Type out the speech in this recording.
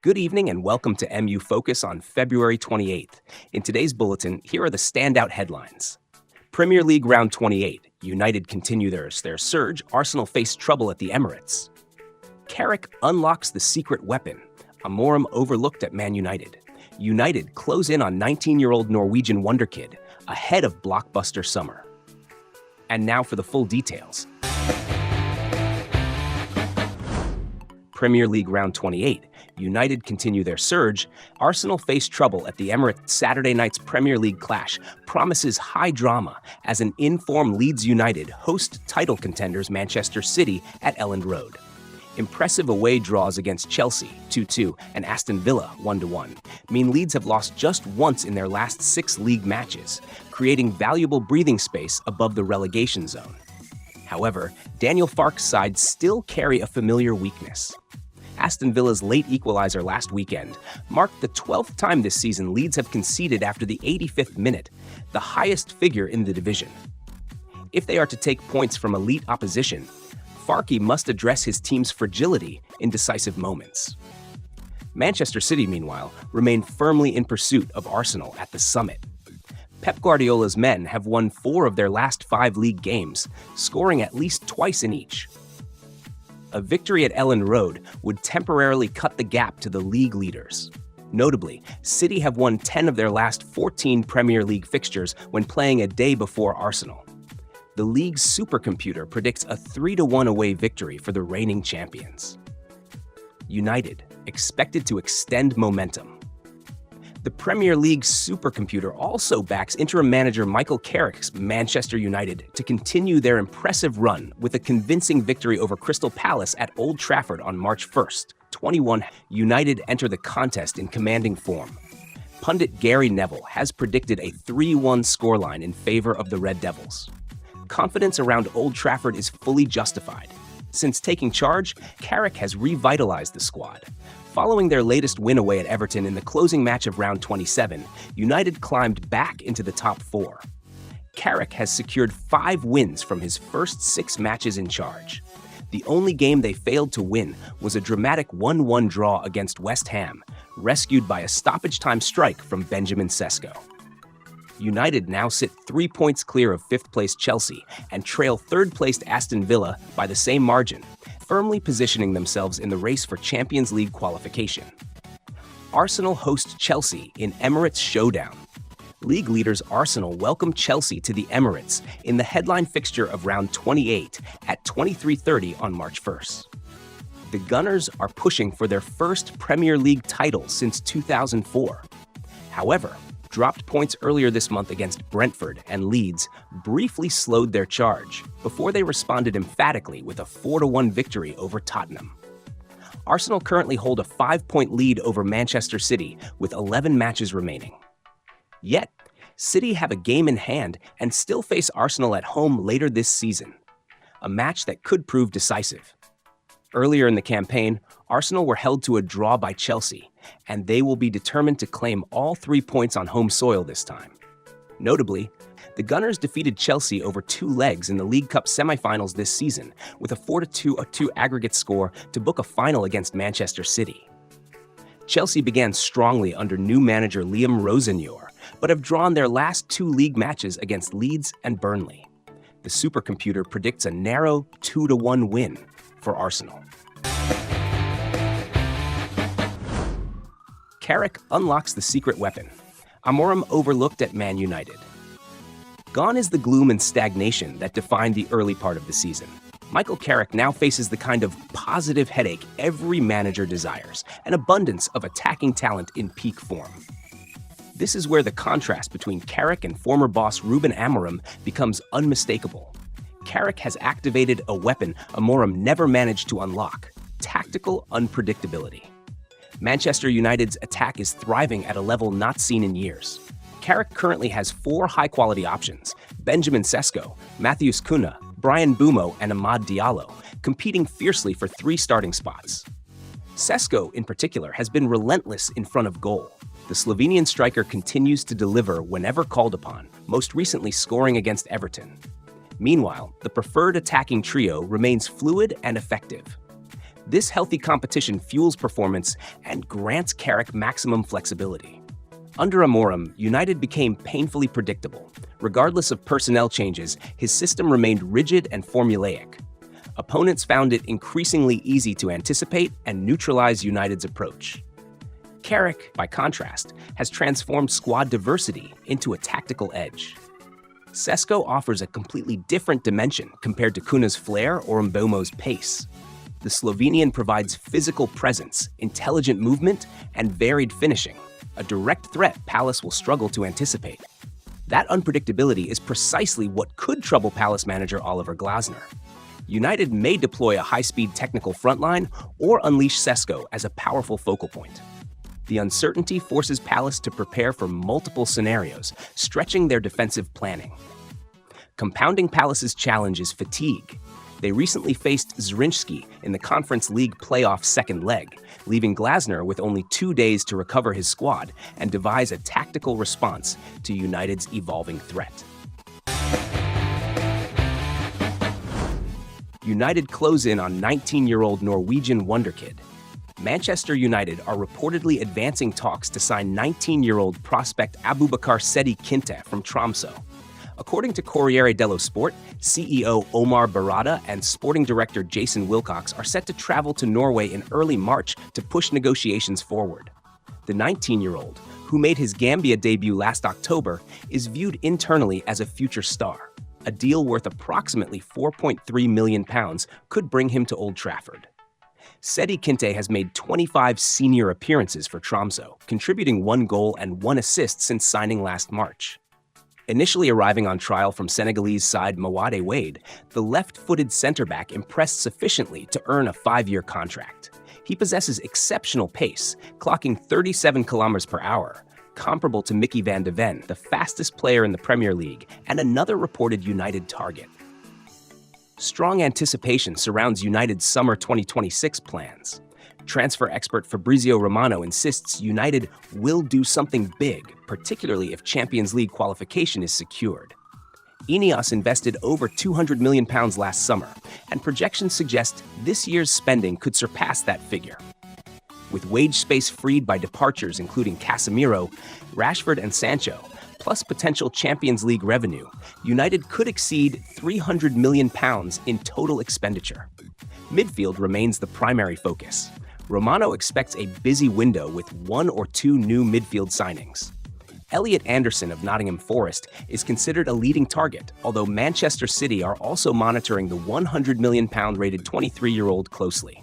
Good evening and welcome to MU Focus on February 28th. In today's bulletin, here are the standout headlines. Premier League Round 28. United continue their surge. Arsenal face trouble at the Emirates. Carrick unlocks the secret weapon. Amorim overlooked at Man United. United close in on 19-year-old Norwegian wonderkid, ahead of blockbuster summer. And now for the full details. Premier League Round 28. United continue their surge. Arsenal face trouble at the Emirates. Saturday night's Premier League clash promises high drama as an in-form Leeds United host title contenders Manchester City at Elland Road. Impressive away draws against Chelsea, 2-2, and Aston Villa, 1-1, mean Leeds have lost just once in their last 6 league matches, creating valuable breathing space above the relegation zone. However, Daniel Farke's side still carry a familiar weakness. Aston Villa's late equalizer last weekend marked the 12th time this season Leeds have conceded after the 85th minute, the highest figure in the division. If they are to take points from elite opposition, Farke must address his team's fragility in decisive moments. Manchester City, meanwhile, remain firmly in pursuit of Arsenal at the summit. Pep Guardiola's men have won 4 of their last 5 league games, scoring at least twice in each. A victory at Elland Road would temporarily cut the gap to the league leaders. Notably, City have won 10 of their last 14 Premier League fixtures when playing a day before Arsenal. The league's supercomputer predicts a 3-1 away victory for the reigning champions. United, expected to extend momentum. The Premier League supercomputer also backs interim manager Michael Carrick's Manchester United to continue their impressive run with a convincing victory over Crystal Palace at Old Trafford on March 1st, 21. United enter the contest in commanding form. Pundit Gary Neville has predicted a 3-1 scoreline in favor of the Red Devils. Confidence around Old Trafford is fully justified. Since taking charge, Carrick has revitalized the squad. Following their latest win away at Everton in the closing match of round 27, United climbed back into the top 4. Carrick has secured 5 wins from his first 6 matches in charge. The only game they failed to win was a dramatic 1-1 draw against West Ham, rescued by a stoppage-time strike from Benjamin Sesko. United now sit 3 points clear of 5th-placed Chelsea and trail 3rd-placed Aston Villa by the same margin, firmly positioning themselves in the race for Champions League qualification. Arsenal host Chelsea in Emirates showdown. League leaders Arsenal welcome Chelsea to the Emirates in the headline fixture of round 28 at 23:30 on March 1st. The Gunners are pushing for their first Premier League title since 2004. However, dropped points earlier this month against Brentford and Leeds briefly slowed their charge before they responded emphatically with a 4-1 victory over Tottenham. Arsenal currently hold a 5-point lead over Manchester City with 11 matches remaining. Yet, City have a game in hand and still face Arsenal at home later this season, a match that could prove decisive. Earlier in the campaign, Arsenal were held to a draw by Chelsea, and they will be determined to claim all 3 points on home soil this time. Notably, the Gunners defeated Chelsea over 2 legs in the League Cup semi-finals this season with a 4-2 aggregate score to book a final against Manchester City. Chelsea began strongly under new manager Liam Roseneur, but have drawn their last 2 league matches against Leeds and Burnley. The supercomputer predicts a narrow 2-1 win for Arsenal. Carrick unlocks the secret weapon. Amorim overlooked at Man United. Gone is the gloom and stagnation that defined the early part of the season. Michael Carrick now faces the kind of positive headache every manager desires, an abundance of attacking talent in peak form. This is where the contrast between Carrick and former boss Ruben Amorim becomes unmistakable. Carrick has activated a weapon Amorim never managed to unlock: tactical unpredictability. Manchester United's attack is thriving at a level not seen in years. Carrick currently has 4 high-quality options: Benjamin Sesko, Matheus Cunha, Brian Bumo, and Amad Diallo, competing fiercely for 3 starting spots. Sesko, in particular, has been relentless in front of goal. The Slovenian striker continues to deliver whenever called upon, most recently scoring against Everton. Meanwhile, the preferred attacking trio remains fluid and effective. This healthy competition fuels performance and grants Carrick maximum flexibility. Under Amorim, United became painfully predictable. Regardless of personnel changes, his system remained rigid and formulaic. Opponents found it increasingly easy to anticipate and neutralize United's approach. Carrick, by contrast, has transformed squad diversity into a tactical edge. Sesko offers a completely different dimension compared to Kuna's flair or Mbeumo's pace. The Slovenian provides physical presence, intelligent movement, and varied finishing, a direct threat Palace will struggle to anticipate. That unpredictability is precisely what could trouble Palace manager Oliver Glasner. United may deploy a high-speed technical frontline or unleash Sesko as a powerful focal point. The uncertainty forces Palace to prepare for multiple scenarios, stretching their defensive planning. Compounding Palace's challenge is fatigue. They recently faced Zrinjski in the Conference League playoff second leg, leaving Glasner with only 2 days to recover his squad and devise a tactical response to United's evolving threat. United close in on 19-year-old Norwegian wonderkid. Manchester United are reportedly advancing talks to sign 19-year-old prospect Aboubakar Sedi Kinte from Tromsø. According to Corriere dello Sport, CEO Omar Barada and sporting director Jason Wilcox are set to travel to Norway in early March to push negotiations forward. The 19-year-old, who made his Gambia debut last October, is viewed internally as a future star. A deal worth approximately £4.3 million could bring him to Old Trafford. Sedi Kinte has made 25 senior appearances for Tromsø, contributing 1 goal and 1 assist since signing last March. Initially arriving on trial from Senegalese side Mawade Wade, the left-footed centre-back impressed sufficiently to earn a 5-year contract. He possesses exceptional pace, clocking 37 kilometers per hour, comparable to Mickey van de Ven, the fastest player in the Premier League, and another reported United target. Strong anticipation surrounds United's summer 2026 plans. Transfer expert Fabrizio Romano insists United will do something big, particularly if Champions League qualification is secured. Ineos invested over £200 million last summer, and projections suggest this year's spending could surpass that figure. With wage space freed by departures including Casemiro, Rashford and Sancho, plus potential Champions League revenue, United could exceed £300 million in total expenditure. Midfield remains the primary focus. Romano expects a busy window with 1 or 2 new midfield signings. Elliot Anderson of Nottingham Forest is considered a leading target, although Manchester City are also monitoring the £100 million rated 23-year-old closely.